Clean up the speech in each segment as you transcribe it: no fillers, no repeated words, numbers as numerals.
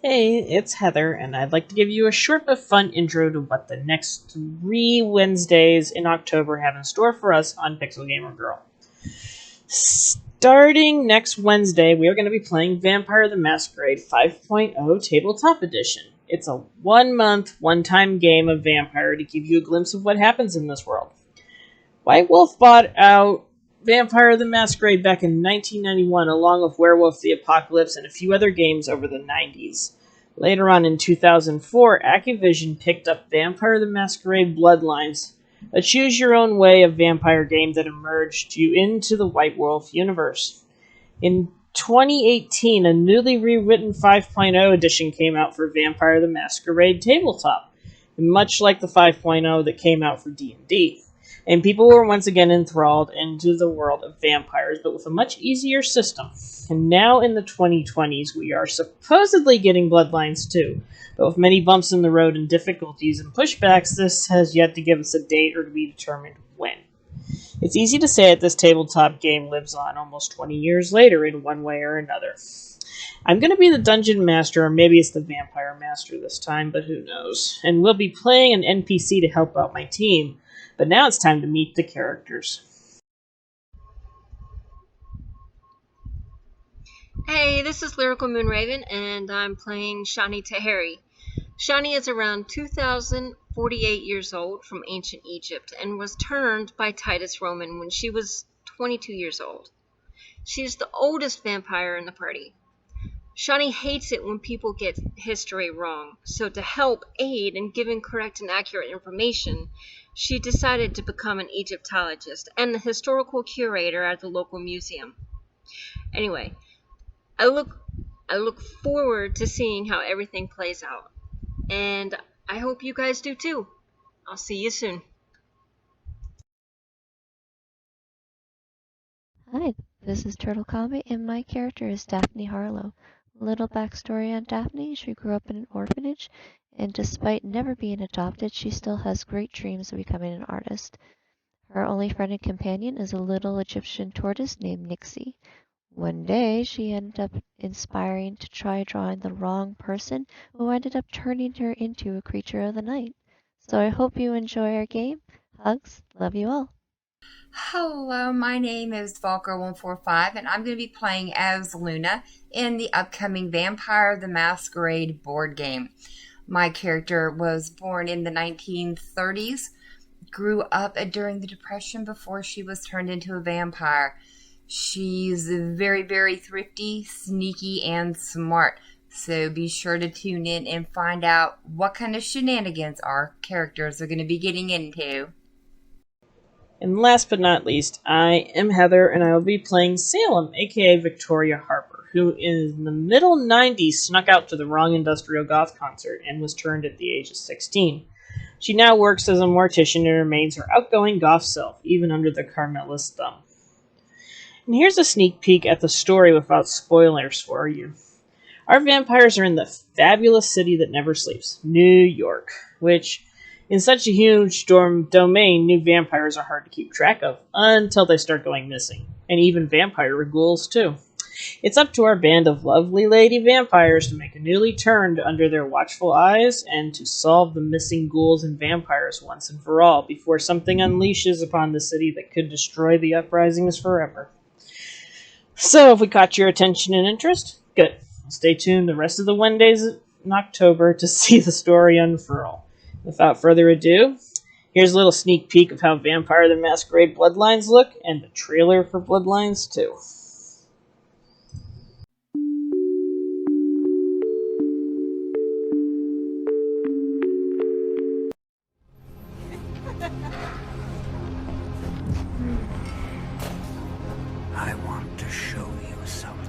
Hey, it's Heather, and I'd like to give you a short but fun intro to what the next 3 Wednesdays in October have in store for us on Pixel Gamer Girl. Starting next Wednesday, we are going to be playing Vampire the Masquerade 5.0 Tabletop Edition. It's a 1-month, one-time game of Vampire to give you a glimpse of what happens in this world. White Wolf bought out Vampire the Masquerade back in 1991, along with Werewolf the Apocalypse and a few other games over the 90s. Later on in 2004, Activision picked up Vampire the Masquerade Bloodlines, a choose-your-own-way of vampire game that emerged you into the White Wolf universe. In 2018, a newly rewritten 5.0 edition came out for Vampire the Masquerade Tabletop, much like the 5.0 that came out for D&D. And people were once again enthralled into the world of vampires, but with a much easier system. And now in the 2020s, we are supposedly getting Bloodlines too, but with many bumps in the road and difficulties and pushbacks, this has yet to give us a date or to be determined when. It's easy to say that this tabletop game lives on almost 20 years later in one way or another. I'm going to be the Dungeon Master, or maybe it's the Vampire Master this time, but who knows. And we'll be playing an NPC to help out my team. But now it's time to meet the characters. Hey, this is Lyrical Moonraven, and I'm playing Shani Taheri. Shani is around 2,048 years old from ancient Egypt and was turned by Titus Roman when she was 22 years old. She is the oldest vampire in the party. Shani hates it when people get history wrong, so to help aid in giving correct and accurate information, she decided to become an Egyptologist and the historical curator at the local museum. Anyway, I look forward to seeing how everything plays out, and I hope you guys do too. I'll see you soon. Hi, this is Turtle Comedy, and my character is Daphne Harlow. A little backstory on Daphne: she grew up in an orphanage, and despite never being adopted, she still has great dreams of becoming an artist. Her only friend and companion is a little Egyptian tortoise named Nixie. One day, she ended up inspiring to try drawing the wrong person, who ended up turning her into a creature of the night. So I hope you enjoy our game. Hugs. Love you all. Hello, my name is Volker145, and I'm going to be playing as Luna in the upcoming Vampire the Masquerade board game. My character was born in the 1930s, grew up during the Depression before she was turned into a vampire. She's very, very thrifty, sneaky, and smart. So be sure to tune in and find out what kind of shenanigans our characters are going to be getting into. And last but not least, I am Heather, and I will be playing Salem, aka Victoria Harper, who in the middle 90s snuck out to the wrong industrial goth concert and was turned at the age of 16. She now works as a mortician and remains her outgoing goth self, even under the Carmela's thumb. And here's a sneak peek at the story without spoilers for you. Our vampires are in the fabulous city that never sleeps, New York, which, in such a huge domain, new vampires are hard to keep track of, until they start going missing, and even vampire ghouls too. It's up to our band of lovely lady vampires to make a newly turned under their watchful eyes, and to solve the missing ghouls and vampires once and for all, before something unleashes upon the city that could destroy the uprisings forever. So, if we caught your attention and interest, good. Stay tuned the rest of the Wednesdays in October to see the story unfurl. Without further ado, here's a little sneak peek of how Vampire the Masquerade Bloodlines look, and the trailer for Bloodlines 2. I want to show you something.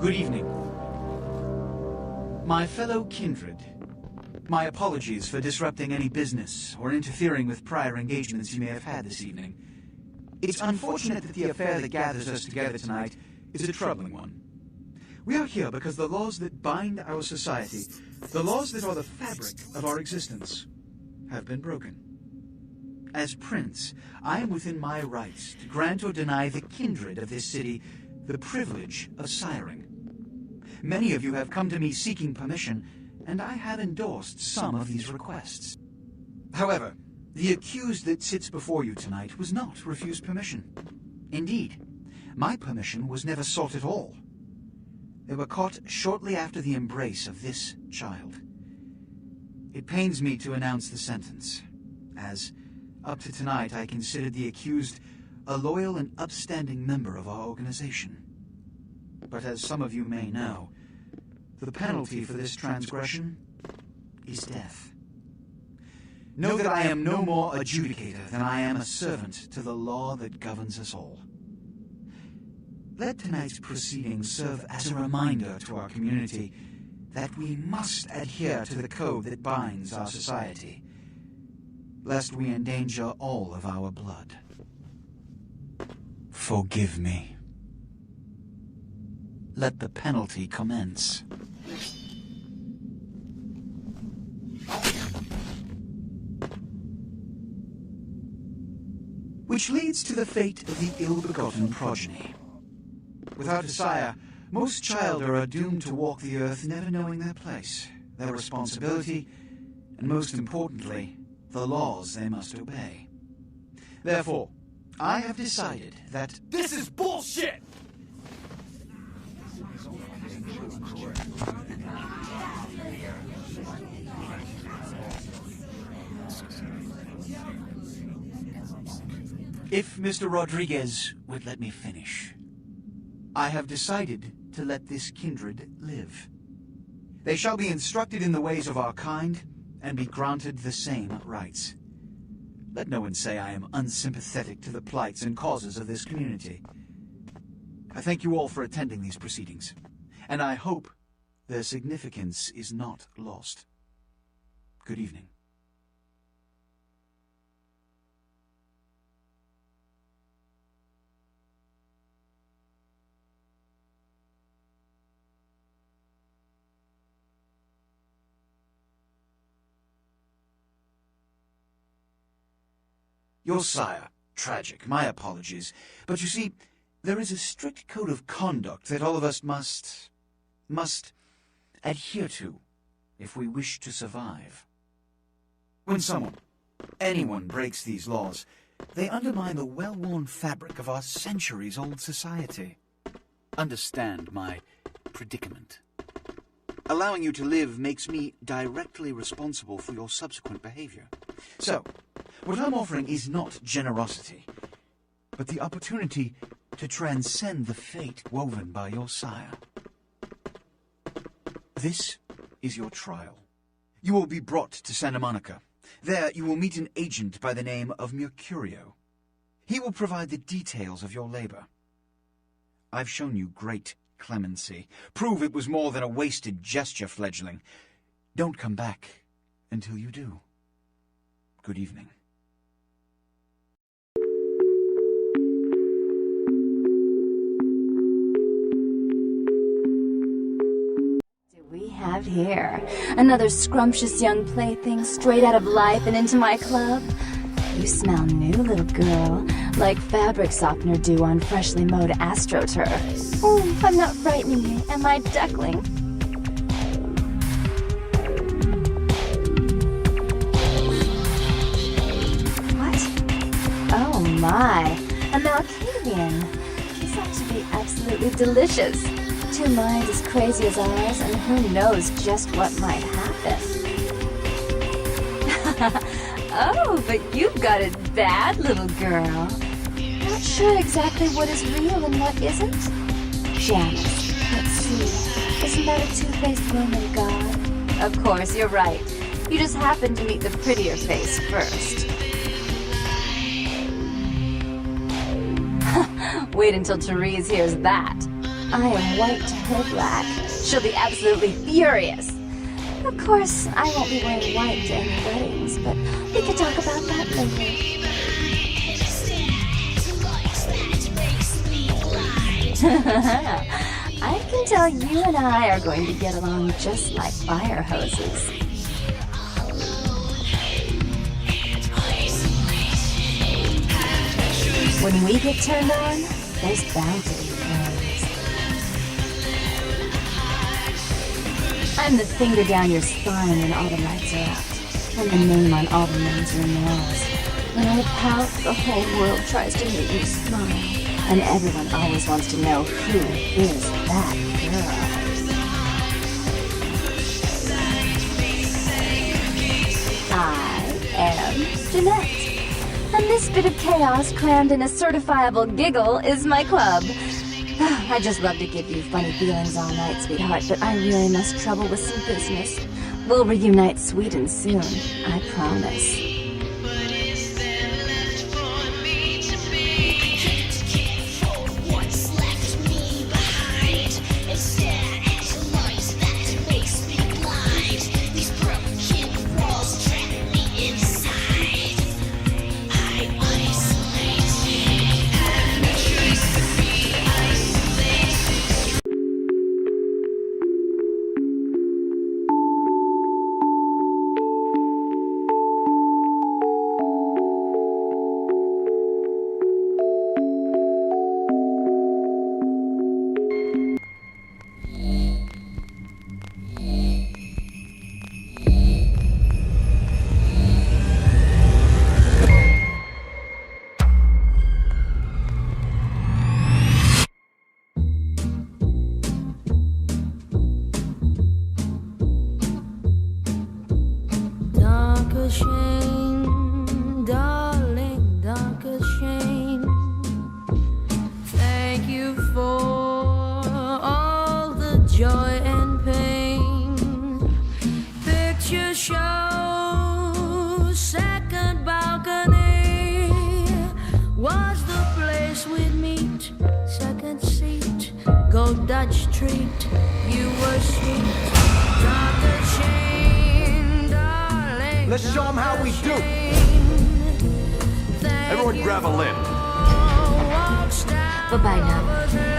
Good evening. My fellow kindred, my apologies for disrupting any business or interfering with prior engagements you may have had this evening. It's unfortunate that the affair that gathers us together tonight is a troubling one. We are here because the laws that bind our society, the laws that are the fabric of our existence, have been broken. As Prince, I am within my rights to grant or deny the kindred of this city the privilege of siring. Many of you have come to me seeking permission, and I have endorsed some of these requests. However, the accused that sits before you tonight was not refused permission. Indeed, my permission was never sought at all. They were caught shortly after the embrace of this child. It pains me to announce the sentence, as, up to tonight, I considered the accused a loyal and upstanding member of our organization. But as some of you may know, the penalty for this transgression is death. Know that I am no more adjudicator than I am a servant to the law that governs us all. Let tonight's proceedings serve as a reminder to our community that we must adhere to the code that binds our society, lest we endanger all of our blood. Forgive me. Let the penalty commence. Which leads to the fate of the ill-begotten progeny. Without a sire, most children are doomed to walk the earth never knowing their place, their responsibility, and most importantly, the laws they must obey. Therefore, I have decided that this is bullshit! If Mr. Rodriguez would let me finish. I have decided to let this kindred live. They shall be instructed in the ways of our kind and be granted the same rights. Let no one say I am unsympathetic to the plights and causes of this community. I thank you all for attending these proceedings, and I hope their significance is not lost. Good evening. Your sire, tragic, my apologies. But you see, there is a strict code of conduct that all of us must adhere to if we wish to survive. When anyone breaks these laws, they undermine the well-worn fabric of our centuries-old society. Understand my predicament. Allowing you to live makes me directly responsible for your subsequent behavior. So, what I'm offering is not generosity, but the opportunity to transcend the fate woven by your sire. This is your trial. You will be brought to Santa Monica. There you will meet an agent by the name of Mercurio. He will provide the details of your labor. I've shown you great clemency. Prove it was more than a wasted gesture, fledgling. Don't come back until you do. Good evening. We have here another scrumptious young plaything straight out of life and into my club. You smell new, little girl, like fabric softener dew on freshly mowed astroturf. Oh, I'm not frightening you, am I, duckling? What? Oh my, a Malkavian. He's ought to be absolutely delicious. Two minds as crazy as ours, and who knows just what might happen. Oh, but you've got it bad, little girl. Not sure exactly what is real and what isn't? Janice, let's see. Isn't that a two-faced Roman god? Of course, you're right. You just happened to meet the prettier face first. Wait until Therese hears that. I am white to her black. She'll be absolutely furious. Of course, I won't be wearing white to any weddings, but we could talk about that later. I can tell you and I are going to get along just like fire hoses. When we get turned on, there's bound to be flames. I'm the finger down your spine when all the lights are out. I'm the name on all the men's room walls. When I pout, the whole world tries to make me smile. And everyone always wants to know who is that girl. I am Jeanette. And this bit of chaos crammed in a certifiable giggle is my club. I just love to give you funny feelings all night, sweetheart, but I really must trouble with some business. We'll reunite sweet and soon, I promise. Shame, darling, dark as shame. Thank you for all the joy and pain. Picture show, second balcony was the place we'd meet. Second seat, go Dutch treat. You were sweet, dark as shame. Let's show them how we do. Everyone grab a limb. Bye-bye now.